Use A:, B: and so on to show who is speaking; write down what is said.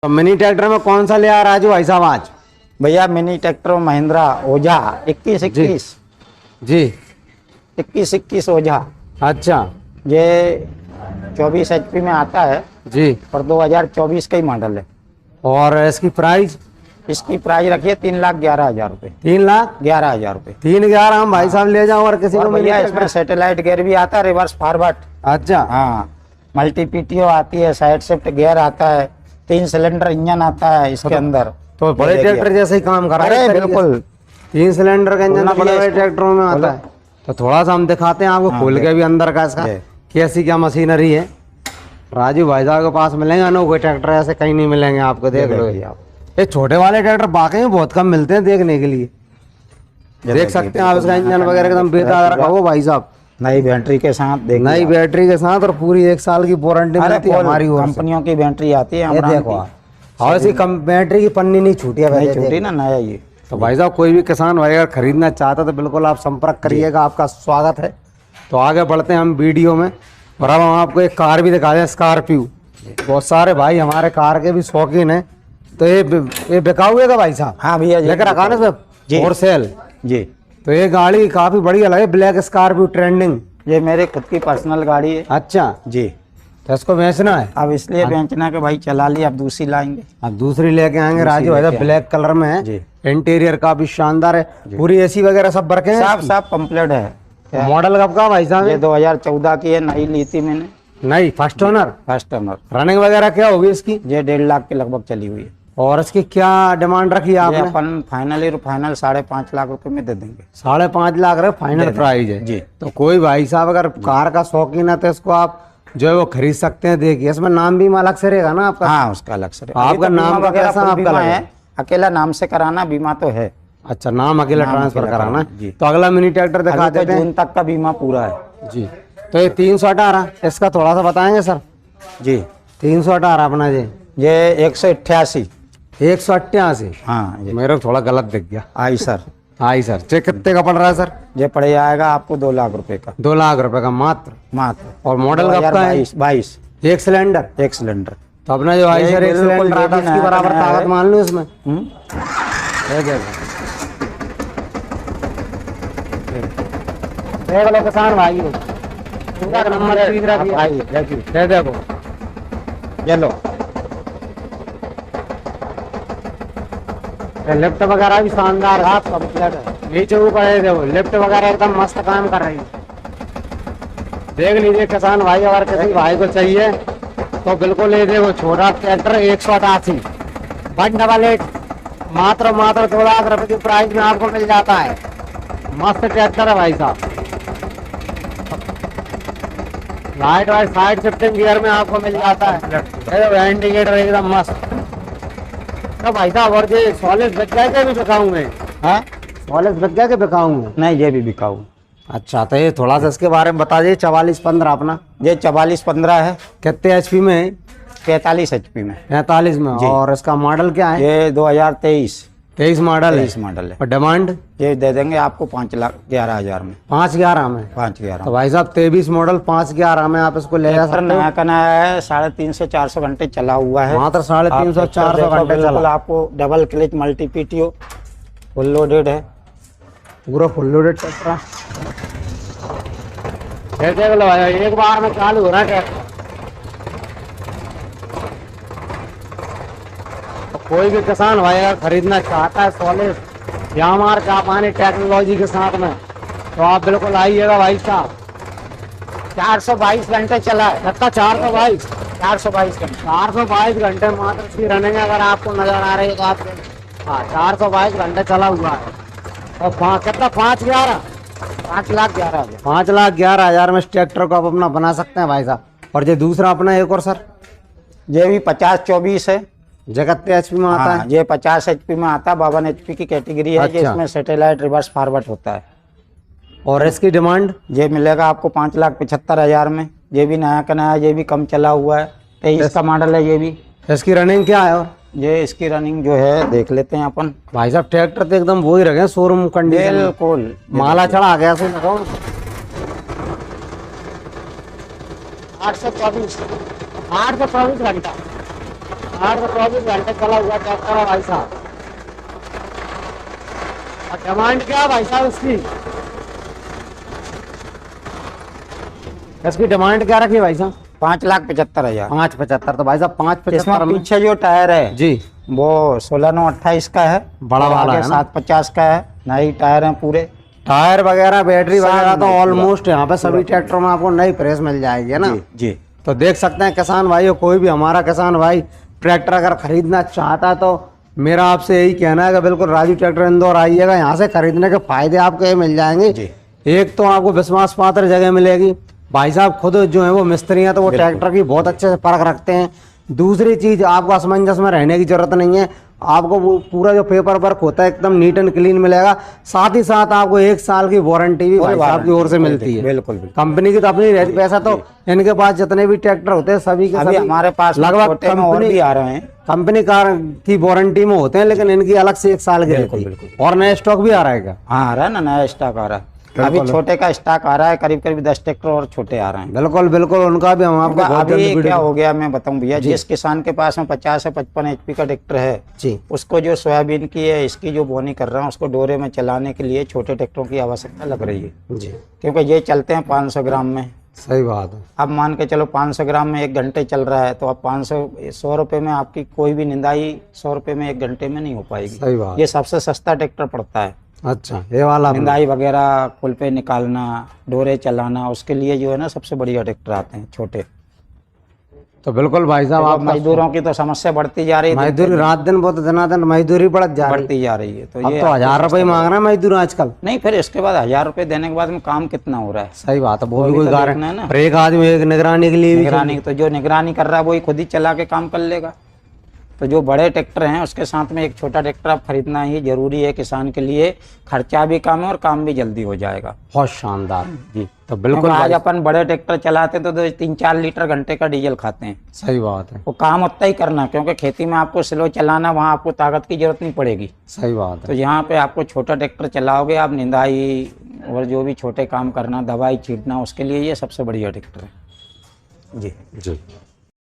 A: तो mini tractor में कौन सा ले आ राजू भाई साहब आज?
B: भैया मिनी ट्रैक्टर महिंद्रा ओझा 2121
A: जी
B: 2121 ओझा।
A: अच्छा
B: ये 24 HP में आता है
A: जी।
B: और 2024 का ही मॉडल है।
A: और इसकी प्राइस?
B: इसकी प्राइस रखिए 3,11,000 रुपये।
A: 3,11,000
B: रुपये।
A: 3,11,000 हम भाई साहब ले जाओ। और किसी
B: और
A: को
B: भैया इसमें सैटेलाइट गियर भी आता है, रिवर्स फॉरवर्ड।
A: अच्छा
B: हाँ, मल्टी पीटीओ आती है, साइड शिफ्ट गियर आता है, 3 सिलेंडर इंजन आता है इसके अंदर।
A: तो बड़े ट्रैक्टर जैसे ही काम कर रहा है।
B: बिल्कुल
A: 3 सिलेंडर का इंजन बड़े बड़े ट्रैक्टरों में आता है। तो थोड़ा सा हम दिखाते हैं आपको खोल के भी अंदर का इसका कैसी क्या मशीनरी है। राजू भाई साहब के पास मिलेंगे अनोखे ट्रैक्टर, ऐसे कहीं नहीं मिलेंगे आपको। देख लो ये छोटे वाले ट्रैक्टर वाकई में बहुत कम मिलते हैं देखने के लिए। देख सकते हैं आप इसका इंजन वगैरह एकदम बेहतर रखा हो भाई साहब,
B: नई बैटरी के साथ।
A: नई बैटरी के साथ और पूरी 1 साल की वारंटी मिलती है हमारी ओर से।
B: कंपनियों की बैटरी आती है।
A: ये देखो और इसकी बैटरी की पन्नी नहीं छूटी है,
B: नहीं छूटी ना, नया ये।
A: तो भाई साहब कोई भी किसान भाई अगर खरीदना चाहता तो बिल्कुल आप संपर्क करिएगा, आपका स्वागत है। तो आगे बढ़ते हैं हम वीडियो में और अब हम आपको एक कार भी दिखा दें, स्कॉर्पियो। बहुत सारे भाई हमारे कार के भी शौकीन हैं। तो ये बिकाऊ है भाई साहब?
B: हाँ भैया
A: लेकर रखा ना इसमें फॉर सेल
B: जी।
A: तो ये गाड़ी काफी बढ़िया लगे, ब्लैक स्कॉर्पियो ट्रेंडिंग।
B: ये मेरे खुद की पर्सनल गाड़ी है।
A: अच्छा
B: जी।
A: तो इसको बेचना है
B: अब इसलिए बेचना के भाई चला ली, अब दूसरी लाएंगे।
A: अब दूसरी लेके आएंगे राजू भाई साहब, ब्लैक कलर में है जी। इंटीरियर काफी शानदार है, पूरी एसी वगैरह सब वर्किंग है,
B: सब कंप्लीट है।
A: मॉडल कब का भाई साहब?
B: ये 2014 की है, नई ली थी मैंने।
A: नहीं first owner?
B: First owner.
A: Running वगैरह क्या होगी इसकी?
B: ये 1.5 लाख के लगभग चली हुई है।
A: और इसकी क्या डिमांड रखी है आपने?
B: अपन फाइनल 5.5 लाख रुपए में दे देंगे।
A: 5.5 लाख रहे फाइनल प्राइस है
B: जी।
A: तो कोई भाई साहब अगर कार का शौकीन है तो इसको आप जो है वो खरीद सकते हैं। देखिए इसमें नाम भी अलग से रहेगा ना आपका?
B: हाँ, उसका अलग से
A: आपका नाम वगैरह आपका
B: है, अकेला नाम से कराना, बीमा तो है।
A: अच्छा, नाम अकेला ट्रांसफर कराना है। तो अगला मिनी ट्रैक्टर दिखा देते हैं।
B: जून तक का बीमा पूरा है
A: जी। तो ये 318 इसका थोड़ा सा बताएंगे सर
B: जी?
A: 318 अपना जी,
B: ये 188।
A: 188?
B: हाँ,
A: मेरे को थोड़ा गलत दिख गया।
B: आई सर।
A: आई सर। चेक कितने का पड़ रहा है सर?
B: ये पड़ जाएगा आपको 2 लाख रुपए का।
A: 2 लाख रुपए का मात्र? और मॉडल कब का है?
B: 22।
A: 1 सिलेंडर?
B: 1 सिलेंडर।
A: तो अपना जो आई सर 1 सिलेंडर आता है उसकी बराबर ताकत मान लो इसमें। देख लो किसान भाई, नंबर भाई देखो
B: ये लो।
A: लिफ्ट वगैरह भी शानदार है, कंप्लीट है। नीचे ऊपर है देखो, लिफ्ट वगैरह एकदम मस्त काम कर रही है। देख लीजिए किसान भाई, अगर किसी भाई को चाहिए तो बिल्कुल ये देखो छोटा ट्रैक्टर 188 188 मात्र 2 लाख रुपए की प्राइस में आपको मिल जाता है। मस्त ट्रैक्टर है भाई साहब। Light white side shifting gear में आपको मिल जाता है, इंडिकेटर एकदम मस्त। तो भाई साहब और ये सॉलिड बिका के भी बिकाऊंगे? हाँ, सॉलिड बिका के बिकाऊंगे?
B: नहीं, ये भी बिकाऊ।
A: अच्छा, तो ये थोड़ा सा इसके बारे में बता दीजिए। 4415 अपना?
B: ये 4415 है।
A: कितने HP में है?
B: 45 HP में।
A: 45 में। और इसका मॉडल क्या है?
B: ये 2023
A: मॉडल है।
B: 23 मॉडल है।
A: और डिमांड?
B: ये दे देंगे आपको 5,11,000 में।
A: 5,11 में?
B: 5,11।
A: तो भाई साहब 23 मॉडल 5,11 में आप इसको ले जा सकते हो।
B: नया कना है, 350-400 घंटे चला हुआ है।
A: मात्र 350-400 घंटे चला।
B: आपको double clutch multi PTO full loaded है,
A: पूरा फुल लोडेड ट्रैक्टर। देख लो भाई, एक बार में चालू हो रहा है ट्रैक्टर। तो कोई भी किसान भाई अगर खरीदना चाहता है सॉलिड यामार जापानी टेक्नोलॉजी के साथ में तो आप बिल्कुल आइएगा भाई साहब।
B: 422 घंटे चला है।
A: कितना? 422
B: घंटे।
A: 422 घंटे मात्र इसकी रनिंग अगर आपको नजर आ रही है तो आप 422 घंटे चला हुआ है। और कितना? 5,11
B: 5,11,000।
A: 5,11,000 में इस ट्रैक्टर को आप अपना बना सकते हैं भाई साहब। और ये दूसरा अपना एक और सर,
B: ये भी 50-24 है।
A: जगत HP में आता है?
B: ये 50 HP में आता है, 52 HP की कैटेगरी है।
A: अच्छा।
B: इसमें सैटेलाइट रिवर्स फॉरवर्ड होता है।
A: और इसकी डिमांड?
B: ये मिलेगा आपको 5,75,000 में। ये भी नया का नया, ये भी कम चला हुआ है, 23 का मॉडल है ये भी।
A: इसकी रनिंग क्या है? और
B: ये इसकी रनिंग जो है देख लेते हैं अपन।
A: भाई साहब ट्रैक्टर तो एकदम वो ही रखे शोरूम कंडीशन,
B: बिल्कुल
A: माला चढ़ा गया सो लगाओ।
B: 824 घंटा।
A: 8 से 24 घंटे चला हुआ ट्रैक्टर है भाई साहब। और डिमांड क्या है भाई साहब इसकी? इसकी डिमांड क्या रखी है भाई साहब?
B: 5,75,000।
A: 5,75,000। तो भाई साहब 5,75,000
B: इसमें
A: में
B: पीछे जो टायर है
A: जी
B: वो 16/9/28 का है,
A: बड़ा
B: और
A: वाला
B: आगे
A: है ना?
B: 750 का है। नई टायर हैं पूरे।
A: टायर वगैरह बैटरी
B: सब
A: वगैरह तो
B: पूरा।
A: ऑलमोस्ट यहाँ पे सभी ट्रैक्टरों में आपको नई प्रेस मिल जाएगी है ना।
B: जी जी।
A: तो देख सकते हैं किसान भाई, कोई भी हमारा किसान भाई ट्रैक्टर अगर खरीदना चाहता है तो मेरा आपसे यही कहना है कि बिल्कुल राजू ट्रैक्टर इंदौर आइएगा। यहाँ से खरीदने के फायदे आपको ये मिल जाएंगे।
B: जी।
A: एक तो आपको विश्वास पात्र जगह मिलेगी, भाई साहब खुद जो है वो मिस्त्री हैं तो वो ट्रैक्टर की बहुत अच्छे से परख रखते हैं। दूसरी चीज, आपको असमंजस में रहने की जरूरत नहीं है, आपको वो पूरा जो पेपर वर्क होता है एकदम नीट एंड क्लीन मिलेगा। साथ ही साथ आपको 1 साल की वारंटी भी भाई साहब की ओर से मिलती है।
B: बिल्कुल
A: कंपनी की तो अपनी रहती। पैसा तो इनके पास जितने भी ट्रैक्टर होते हैं सभी के
B: अभी
A: सभी
B: हमारे पास
A: लगभग
B: छोटे में और भी आ रहे हैं।
A: कंपनी कार की वारंटी में होते हैं, लेकिन इनकी अलग से 1 साल की रहती है। और नया स्टॉक भी आ रहा है क्या?
B: हाँ आ रहा है ना, नया स्टॉक आ रहा है। अभी छोटे का स्टॉक आ रहा है, करीब करीब 10 ट्रैक्टर और छोटे आ रहे हैं।
A: बिल्कुल बिल्कुल, उनका भी हम आपको बहुत
B: अभी
A: जल्द
B: क्या हो गया मैं बताऊं भैया, जिस किसान के पास में 50 से 55 HP का ट्रैक्टर है
A: जी,
B: उसको जो सोयाबीन की है इसकी जो बोनी कर रहा है उसको डोरे में चलाने के लिए छोटे ट्रैक्टरों की आवश्यकता लग रही है
A: जी।
B: क्योंकि ये चलते हैं 500 ग्राम में।
A: सही बात है।
B: अब मान के चलो 500 ग्राम में 1 घंटे चल रहा है, तो अब 100 रुपये में आपकी कोई भी निंदाई 100 रुपये में 1 घंटे में नहीं हो पाएगी।
A: सही बात।
B: ये सबसे सस्ता ट्रैक्टर पड़ता है।
A: अच्छा, ये वाला
B: निंदाई वगैरह पुल पे निकालना, डोरे चलाना, उसके लिए जो है ना सबसे बढ़िया ट्रैक्टर आते हैं छोटे।
A: तो बिल्कुल भाई साहब, आप
B: मजदूरों की तो समस्या बढ़ती जा रही है,
A: मजदूरी रात दिन बहुत दिनादन मजदूरी बढ़ जा रही है।
B: बढ़ती जा रही है। तो
A: अब
B: ये
A: तो 1000 रुपये मांग रहे हैं मजदूर आजकल।
B: नहीं, फिर इसके बाद 1000 रुपये देने के बाद में काम कितना हो रहा है?
A: सही बात है, वो भी
B: भी
A: कोई
B: तो
A: कारण
B: देखना है ना।
A: पर एक आदमी एक निगरानी के लिए भी
B: निगरानी तो जो निगरानी कर रहा है वही खुद ही चला के काम कर लेगा। तो जो बड़े ट्रैक्टर हैं उसके साथ में एक छोटा ट्रैक्टर आप खरीदना ही जरूरी है किसान के लिए। खर्चा भी कम है और काम भी जल्दी हो जाएगा।
A: बहुत शानदार जी। तो
B: बिल्कुल
A: बिल्कुल
B: आज अपन बड़े ट्रैक्टर चलाते तो 3-4 लीटर घंटे का डीजल खाते हैं।
A: सही बात है।
B: वो काम उतना ही करना, क्योंकि खेती में आपको स्लो चलाना, वहाँ आपको ताकत की जरूरत नहीं पड़ेगी।
A: सही बात
B: तो
A: है।
B: यहाँ पे आपको छोटा ट्रैक्टर चलाओगे आप, निंदाई और जो भी छोटे काम करना, दवाई छींटना, उसके लिए ये सबसे बढ़िया ट्रैक्टर है। जी
A: जी।